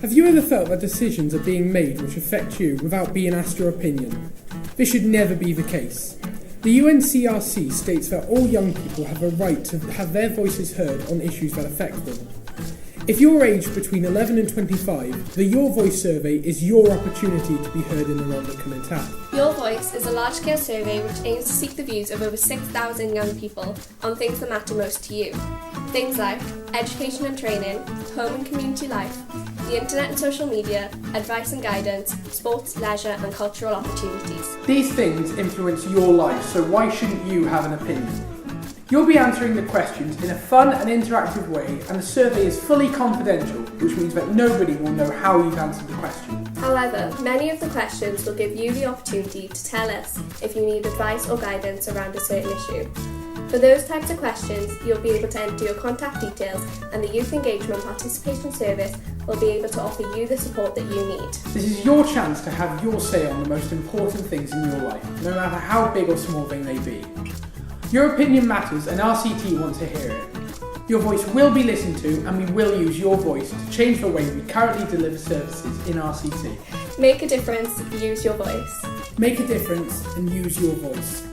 Have you ever felt that decisions are being made which affect you without being asked your opinion? This should never be the case. The UNCRC states that all young people have a right to have their voices heard on issues that affect them. If you're aged between 11 and 25, the Your Voice survey is your opportunity to be heard in the Rhondda Cynon Taff. Your Voice is a large-scale survey which aims to seek the views of over 6,000 young people on things that matter most to you. Things like education and training, home and community life, the internet and social media, advice and guidance, sports, leisure and cultural opportunities. These things influence your life, so why shouldn't you have an opinion? You'll be answering the questions in a fun and interactive way, and the survey is fully confidential, which means that nobody will know how you've answered the question. However, many of the questions will give you the opportunity to tell us if you need advice or guidance around a certain issue. For those types of questions, you'll be able to enter your contact details, and the Youth Engagement Participation Service will be able to offer you the support that you need. This is your chance to have your say on the most important things in your life, no matter how big or small they may be. Your opinion matters, and RCT want to hear it. Your voice will be listened to, and we will use your voice to change the way we currently deliver services in RCT. Make a difference, use your voice. Make a difference and use your voice.